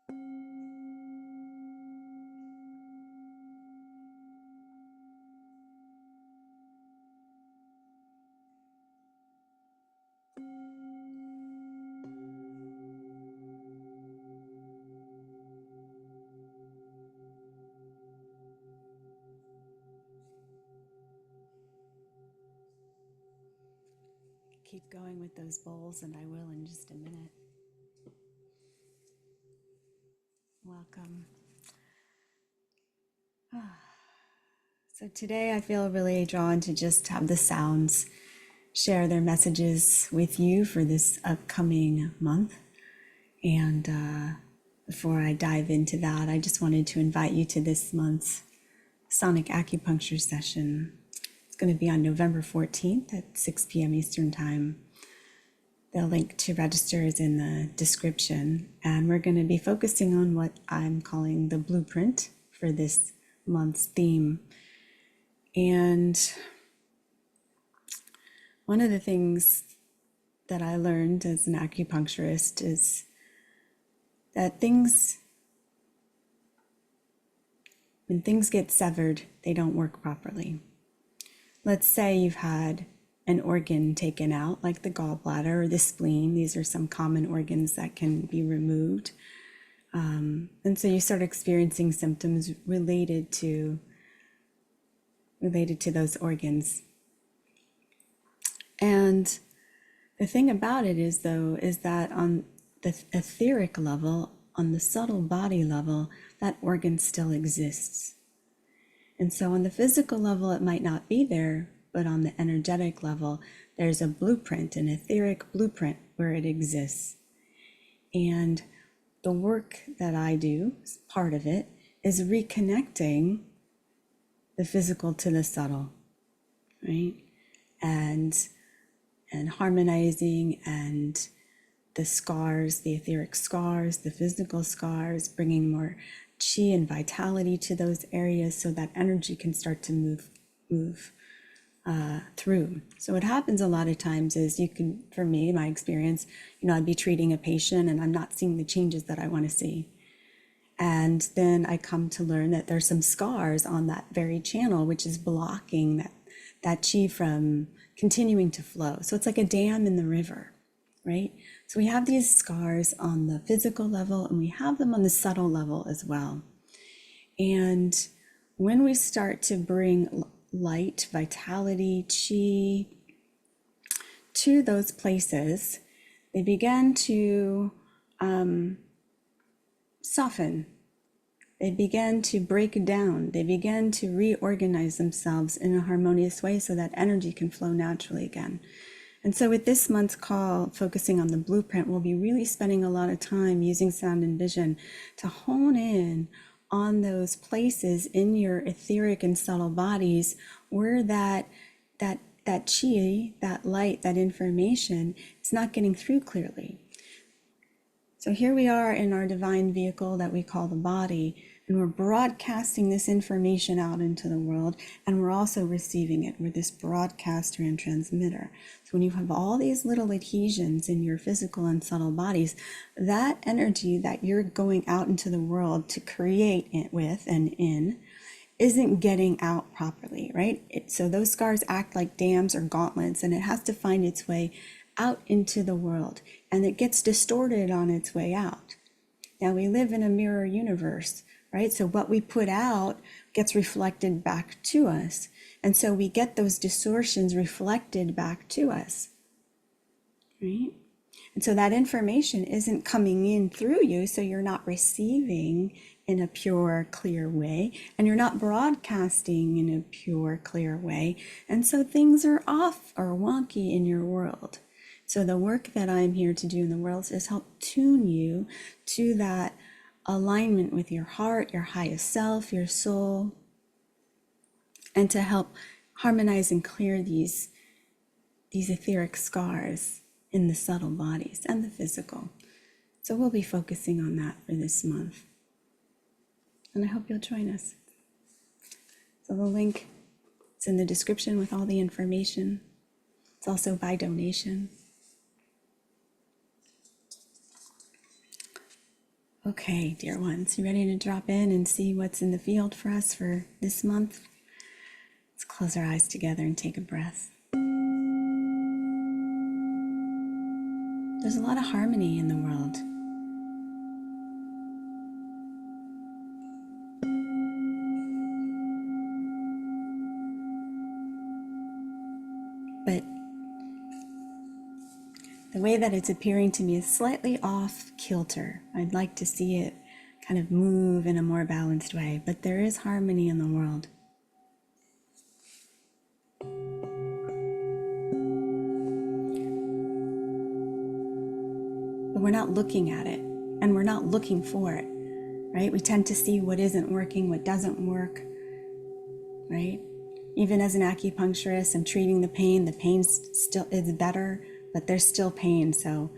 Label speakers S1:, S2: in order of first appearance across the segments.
S1: Keep going with those bowls, and I will in just a minute. Welcome. So today I feel really drawn to just have the sounds share their messages with you for this upcoming month. And before I dive into that, I just wanted to invite you to this month's sonic acupuncture session. It's going to be on November 14th at 6 p.m. Eastern Time. The link to register is in the description, and we're going to be focusing on what I'm calling the blueprint for this month's theme. And one of the things that I learned as an acupuncturist is that when things get severed, they don't work properly. Let's say you've had an organ taken out, like the gallbladder or the spleen. These are some common organs that can be removed. And so you start experiencing symptoms related to those organs. And the thing about it is that on the etheric level, on the subtle body level, that organ still exists. And so on the physical level, it might not be there, but on the energetic level, there's a blueprint, an etheric blueprint where it exists. And the work that I do, part of it, is reconnecting the physical to the subtle, right? And harmonizing and the scars, the etheric scars, the physical scars, bringing more chi and vitality to those areas so that energy can start to move through. So what happens a lot of times is for me, my experience, I'd be treating a patient and I'm not seeing the changes that I want to see. And then I come to learn that there's some scars on that very channel, which is blocking that chi from continuing to flow. So it's like a dam in the river, right? So we have these scars on the physical level and we have them on the subtle level as well. And when we start to bring light, vitality, chi to those places, they begin to soften. They begin to break down. They begin to reorganize themselves in a harmonious way so that energy can flow naturally again. And so with this month's call, focusing on the blueprint, we'll be really spending a lot of time using sound and vision to hone in on those places in your etheric and subtle bodies where that chi, that light, that information is not getting through clearly. So here we are in our divine vehicle that we call the body, and we're broadcasting this information out into the world, and we're also receiving it. We're this broadcaster and transmitter. So when you have all these little adhesions in your physical and subtle bodies, that energy that you're going out into the world to create it with and in isn't getting out properly, right? So those scars act like dams or gauntlets, and it has to find its way out into the world, and it gets distorted on its way out. Now we live in a mirror universe, right? So what we put out gets reflected back to us. And so we get those distortions reflected back to us, right? And so that information isn't coming in through you, so you're not receiving in a pure, clear way, and you're not broadcasting in a pure, clear way. And so things are off or wonky in your world. So the work that I'm here to do in the world is help tune you to that alignment with your heart, your highest self, your soul, and to help harmonize and clear these etheric scars in the subtle bodies and the physical. So we'll be focusing on that for this month. And I hope you'll join us. So the link is in the description with all the information. It's also by donation. Okay, dear ones, you ready to drop in and see what's in the field for us for this month? Let's close our eyes together and take a breath. There's a lot of harmony in the world. But the way that it's appearing to me is slightly off kilter. I'd like to see it kind of move in a more balanced way, but there is harmony in the world. But we're not looking at it, and we're not looking for it, right? We tend to see what isn't working, what doesn't work, right? Even as an acupuncturist, I'm treating the pain still is better, but there's still pain. So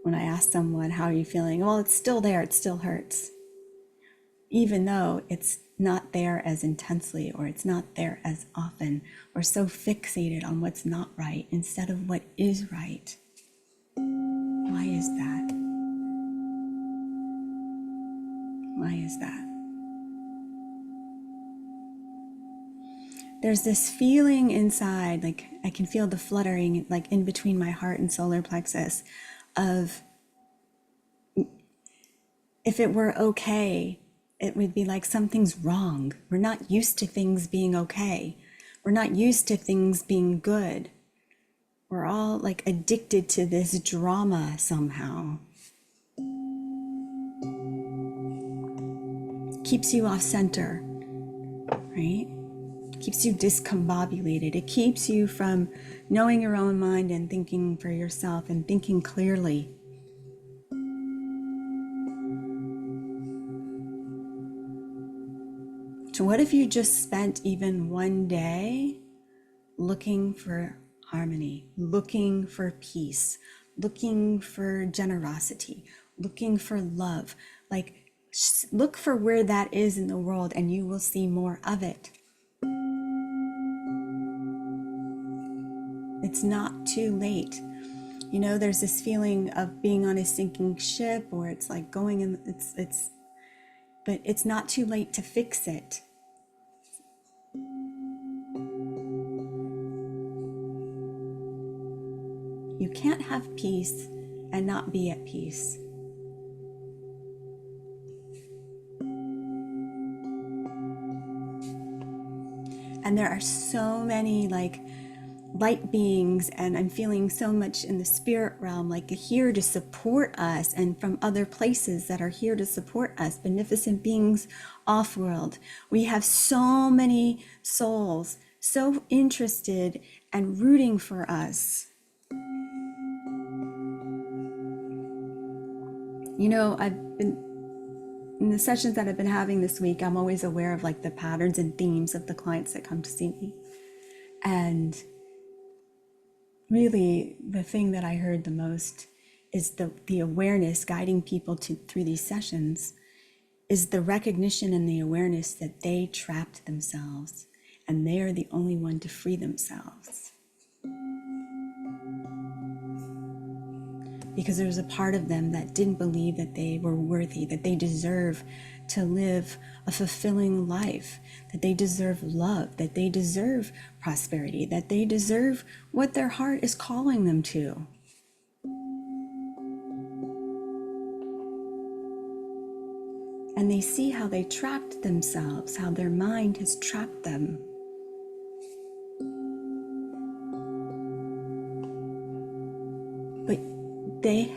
S1: when I ask someone, how are you feeling? Well, it's still there, it still hurts. Even though it's not there as intensely, or it's not there as often. We're so fixated on what's not right instead of what is right. Why is that? Why is that? There's this feeling inside, like I can feel the fluttering, like in between my heart and solar plexus, of if it were okay, it would be like something's wrong. We're not used to things being okay. We're not used to things being good. We're all like addicted to this drama somehow. Keeps you off center, right? Keeps you discombobulated. It keeps you from knowing your own mind and thinking for yourself and thinking clearly. So what if you just spent even one day looking for harmony, looking for peace, looking for generosity, looking for love? Like, look for where that is in the world and you will see more of it. It's not too late. You know, there's this feeling of being on a sinking ship, or it's like going in, but it's not too late to fix it. You can't have peace and not be at peace. And there are so many light beings, and I'm feeling so much in the spirit realm, like here to support us, and from other places that are here to support us, beneficent beings off-world. We have so many souls so interested and rooting for us. You know, in the sessions that I've been having this week, I'm always aware of like the patterns and themes of the clients that come to see me. And really, the thing that I heard the most is the awareness guiding people through these sessions is the recognition and the awareness that they trapped themselves and they are the only one to free themselves. Because there's a part of them that didn't believe that they were worthy, that they deserve to live a fulfilling life, that they deserve love, that they deserve prosperity, that they deserve what their heart is calling them to. And they see how they trapped themselves, how their mind has trapped them. But they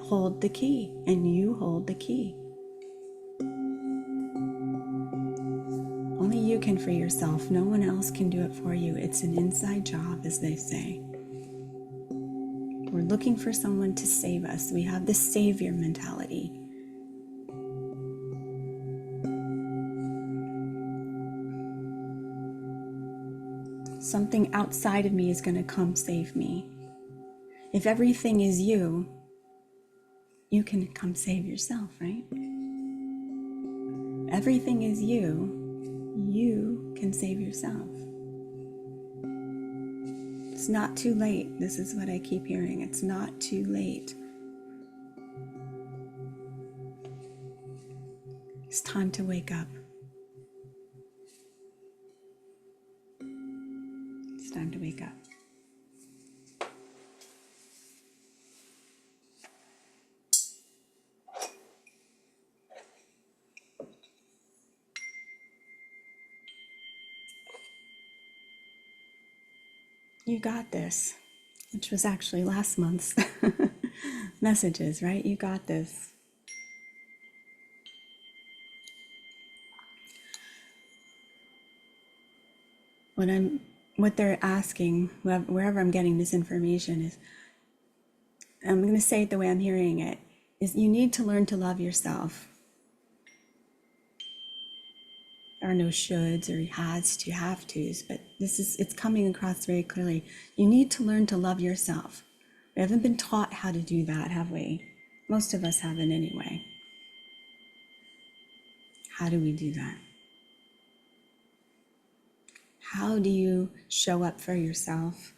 S1: hold the key, and you hold the key. Only you can free yourself. No one else can do it for you. It's an inside job, as they say. We're looking for someone to save us. We have the savior mentality. Something outside of me is going to come save me. If everything is you, you can come save yourself, right? Everything is you can save yourself. It's not too late. This is what I keep hearing. It's not too late. It's time to wake up. It's time to wake up. You got this, which was actually last month's messages, right? You got this. What they're asking, wherever I'm getting this information is, I'm going to say it the way I'm hearing it, is you need to learn to love yourself. There are no shoulds or has to, have tos, but it's coming across very clearly. You need to learn to love yourself. We haven't been taught how to do that, have we? Most of us haven't anyway. How do we do that? How do you show up for yourself?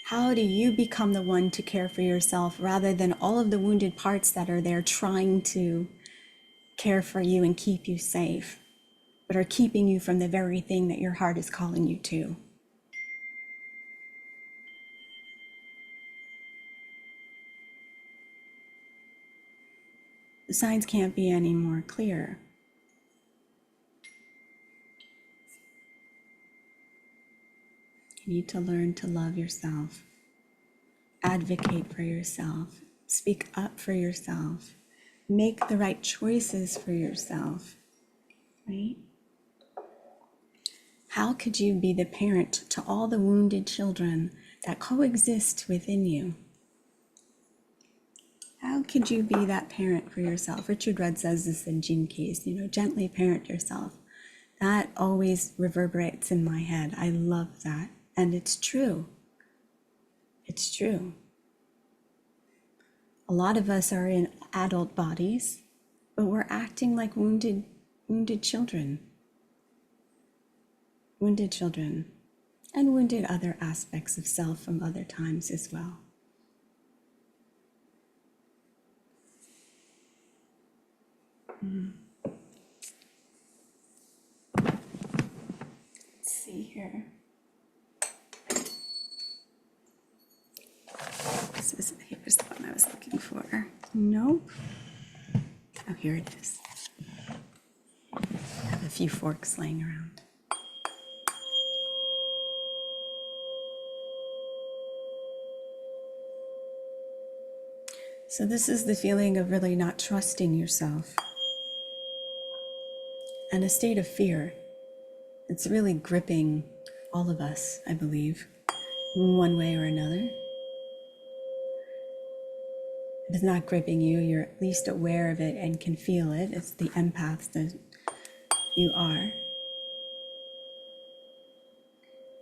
S1: How do you become the one to care for yourself rather than all of the wounded parts that are there trying to care for you and keep you safe, but are keeping you from the very thing that your heart is calling you to? The signs can't be any more clear. You need to learn to love yourself, advocate for yourself, speak up for yourself, make the right choices for yourself, right? How could you be the parent to all the wounded children that coexist within you? How could you be that parent for yourself? Richard Rudd says this in Gene Keys, gently parent yourself. That always reverberates in my head. I love that. And it's true. It's true. A lot of us are in adult bodies, but we're acting like wounded children. Wounded children, and wounded other aspects of self from other times as well. Let's see here. Here's the one I was looking for. Nope. Oh, here it is. I have a few forks laying around. So this is the feeling of really not trusting yourself and a state of fear. It's really gripping all of us, I believe, in one way or another. If it's not gripping you, you're at least aware of it and can feel it. It's the empath that you are.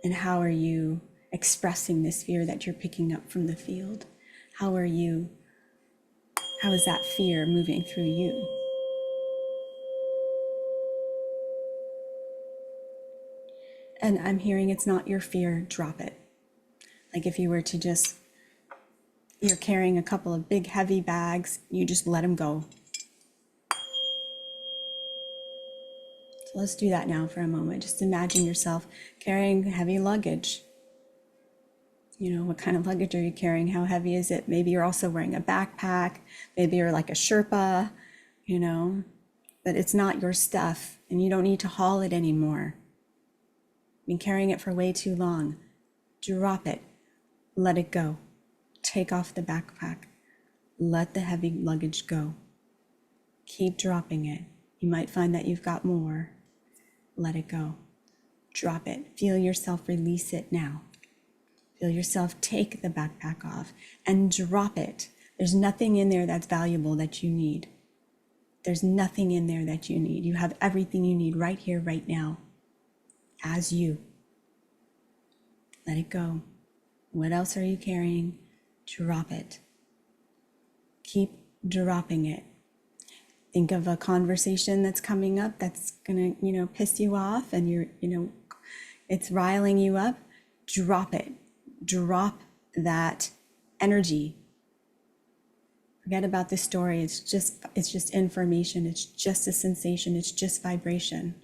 S1: And how are you expressing this fear that you're picking up from the field? How is that fear moving through you? And I'm hearing it's not your fear, drop it. Like if you were to you're carrying a couple of big heavy bags, you just let them go. So let's do that now for a moment. Just imagine yourself carrying heavy luggage. What kind of luggage are you carrying? How heavy is it? Maybe you're also wearing a backpack. Maybe you're like a Sherpa, but it's not your stuff and you don't need to haul it anymore. You've been carrying it for way too long. Drop it. Let it go. Take off the backpack. Let the heavy luggage go. Keep dropping it. You might find that you've got more. Let it go. Drop it. Feel yourself release it now. Feel yourself take the backpack off and drop it. There's nothing in there that's valuable that you need. There's nothing in there that you need. You have everything you need right here, right now, as you. Let it go. What else are you carrying? Drop it. Keep dropping it. Think of a conversation that's coming up that's gonna, piss you off and it's riling you up. Drop it. Drop that energy. Forget about the story. It's just information. It's just a sensation. It's just vibration.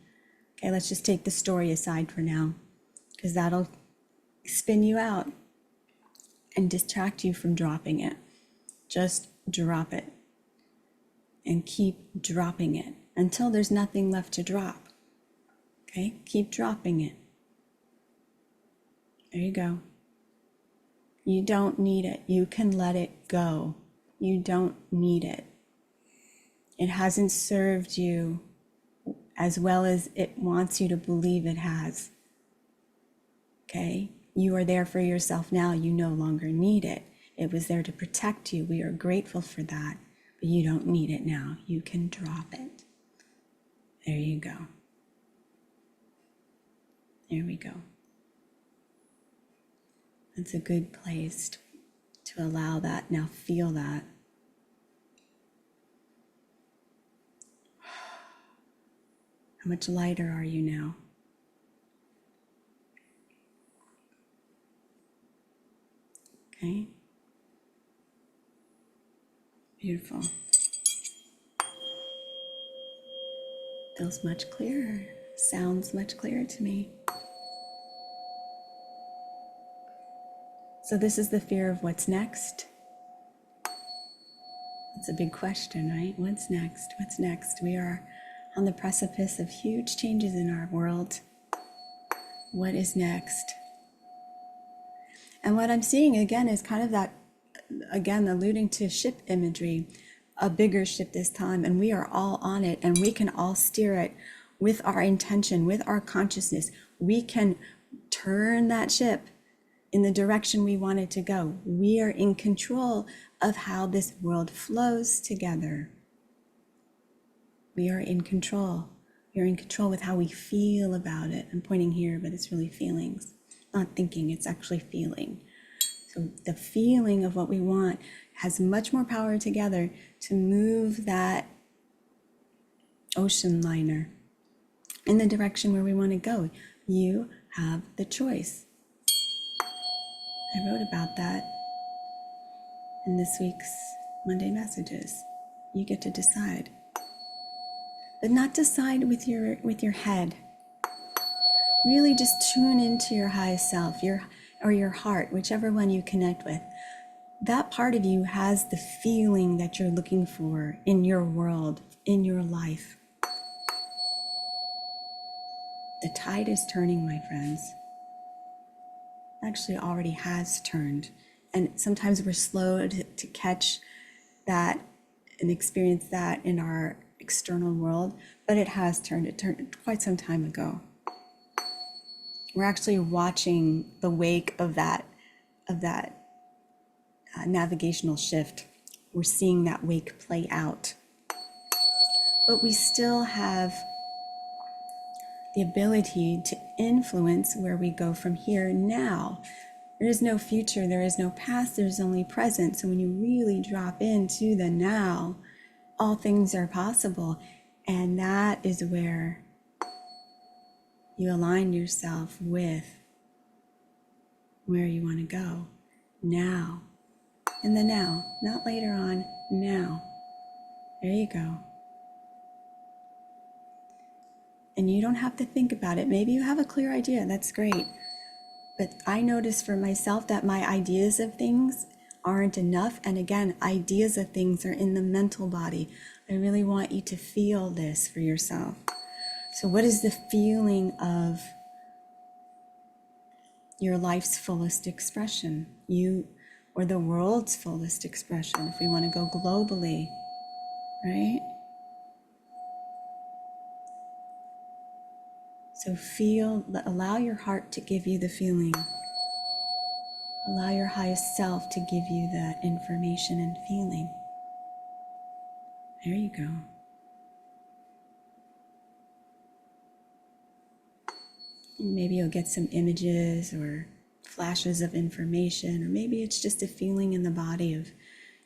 S1: Okay, let's just take the story aside for now, because that'll spin you out and distract you from dropping it. Just drop it and keep dropping it until there's nothing left to drop. Okay, keep dropping it. There you go. You don't need it. You can let it go. You don't need it. It hasn't served you as well as it wants you to believe it has. Okay? You are there for yourself now. You no longer need it. It was there to protect you. We are grateful for that, but you don't need it now. You can drop it. There you go. There we go. It's a good place to allow that. Now feel that. How much lighter are you now? Okay. Beautiful. Feels much clearer. Sounds much clearer to me. So this is the fear of what's next. That's a big question, right? What's next? What's next? We are on the precipice of huge changes in our world. What is next? And what I'm seeing again is kind of that, again, alluding to ship imagery, a bigger ship this time, and we are all on it, and we can all steer it with our intention, with our consciousness. We can turn that ship in the direction we want it to go. We are in control of how this world flows together. We are in control. We are in control with how we feel about it. I'm pointing here, but it's really feelings. Not thinking, it's actually feeling. So the feeling of what we want has much more power together to move that ocean liner in the direction where we want to go. You have the choice. I wrote about that in this week's Monday messages. You get to decide, but not decide with your head. Really just tune into your highest self, your heart, whichever one you connect with. That part of you has the feeling that you're looking for in your world, in your life. The tide is turning, my friends. Actually already has turned, and sometimes we're slow to catch that and experience that in our external world, but it has turned. It turned quite some time ago. We're actually watching the wake of that navigational shift. We're seeing that wake play out, but we still have the ability to influence where we go from here now. There is no future, there is no past, there's only present. So when you really drop into the now, all things are possible. And that is where you align yourself with where you want to go now. In the now, not later on, now. There you go. And you don't have to think about it. Maybe you have a clear idea, that's great. But I notice for myself that my ideas of things aren't enough. And again, ideas of things are in the mental body. I really want you to feel this for yourself. So what is the feeling of your life's fullest expression? You, or the world's fullest expression, if we want to go globally, right? So feel, allow your heart to give you the feeling. Allow your highest self to give you that information and feeling. There you go. Maybe you'll get some images or flashes of information, or maybe it's just a feeling in the body of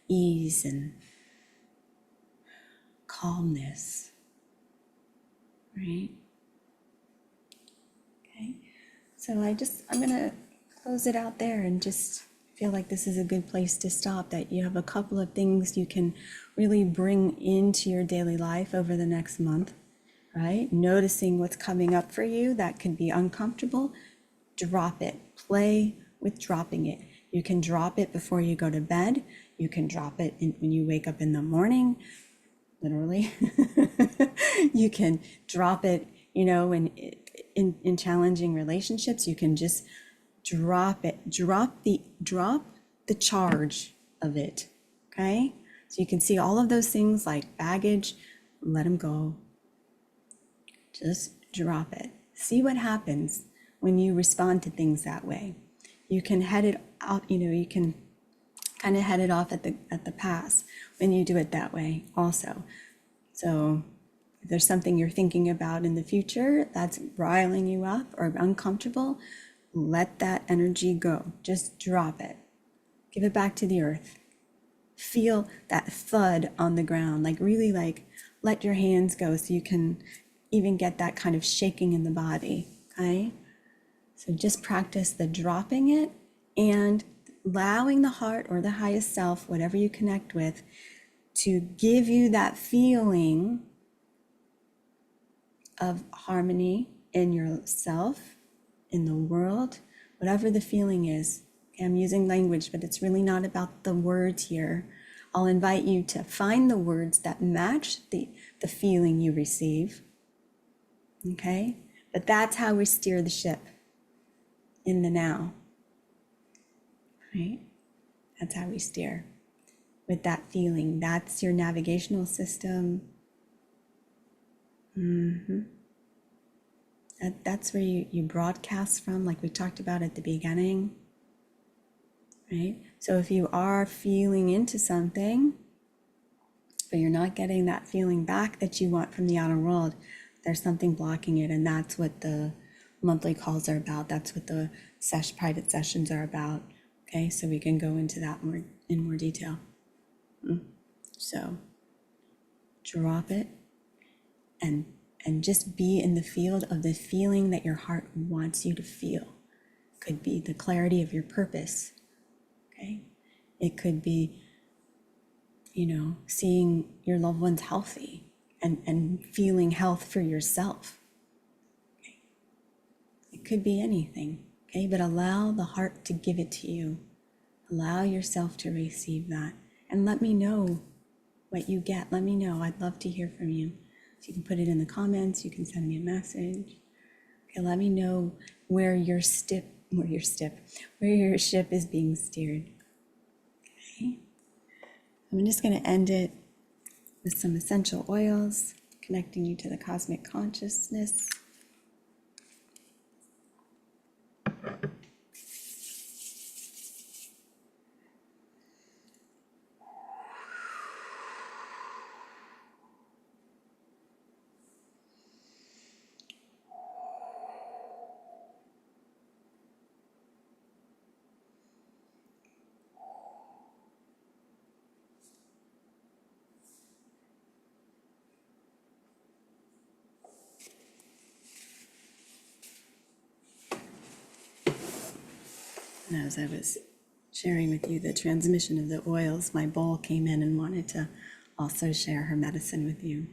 S1: ease and calmness, right? Okay, so I'm gonna close it out there and just feel like this is a good place to stop, that you have a couple of things you can really bring into your daily life over the next month, right? Noticing what's coming up for you that can be uncomfortable, drop it. Play with dropping it. You can drop it before you go to bed. You can drop it when you wake up in the morning, literally. You can drop it, in challenging relationships. You can just drop it, drop the charge of it. Okay, so you can see all of those things like baggage, let them go. Just drop it. See what happens when you respond to things that way. You can head it out, you can kind of head it off at the pass when you do it that way also. So if there's something you're thinking about in the future that's riling you up or uncomfortable, let that energy go. Just drop it. Give it back to the earth. Feel that thud on the ground, really let your hands go so you can even get that kind of shaking in the body, okay? So just practice the dropping it and allowing the heart or the highest self, whatever you connect with, to give you that feeling of harmony in yourself, in the world, whatever the feeling is. Okay, I'm using language, but it's really not about the words here. I'll invite you to find the words that match the feeling you receive. Okay, but that's how we steer the ship in the now, right? That's how we steer with that feeling. That's your navigational system. That's where you broadcast from, like we talked about at the beginning, right? So if you are feeling into something, but you're not getting that feeling back that you want from the outer world, there's something blocking it, and that's what the monthly calls are about. That's what the private sessions are about. Okay, so we can go into that in more detail. So drop it and just be in the field of the feeling that your heart wants you to feel. Could be the clarity of your purpose. Okay, it could be, seeing your loved ones healthy and feeling health for yourself. Okay. It could be anything, okay? But allow the heart to give it to you. Allow yourself to receive that. And let me know what you get. Let me know. I'd love to hear from you. So you can put it in the comments. You can send me a message. Okay, let me know where your ship is being steered. Okay. I'm just going to end it with some essential oils, connecting you to the cosmic consciousness. And as I was sharing with you the transmission of the oils, my bowl came in and wanted to also share her medicine with you.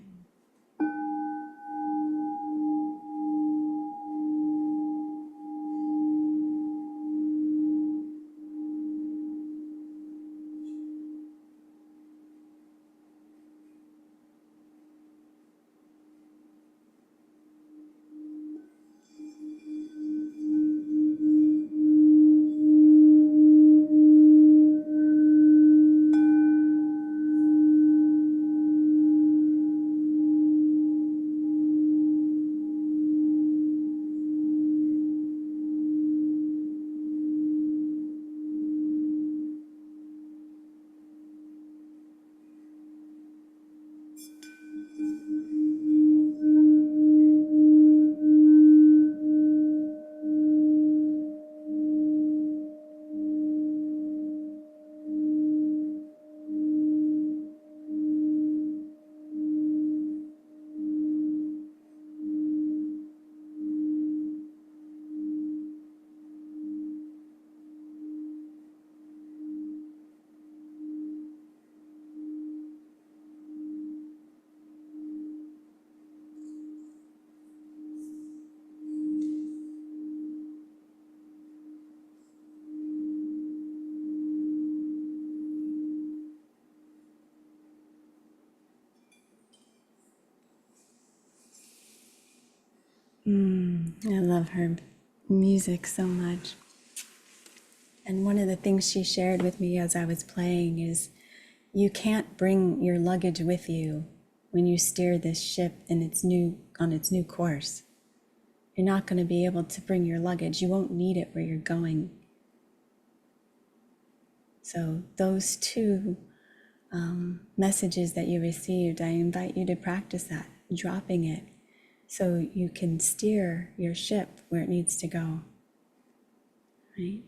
S1: I love her music so much. And one of the things she shared with me as I was playing is you can't bring your luggage with you when you steer this ship on its new course. You're not going to be able to bring your luggage. You won't need it where you're going. So those two messages that you received, I invite you to practice that, dropping it, so you can steer your ship where it needs to go, right?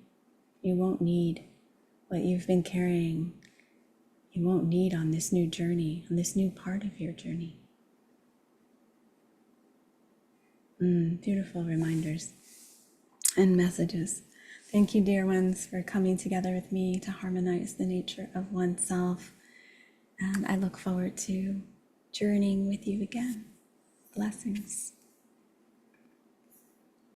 S1: You won't need what you've been carrying. You won't need on this new journey, on this new part of your journey. Beautiful reminders and messages. Thank you, dear ones, for coming together with me to harmonize the nature of oneself. And I look forward to journeying with you again. Blessings.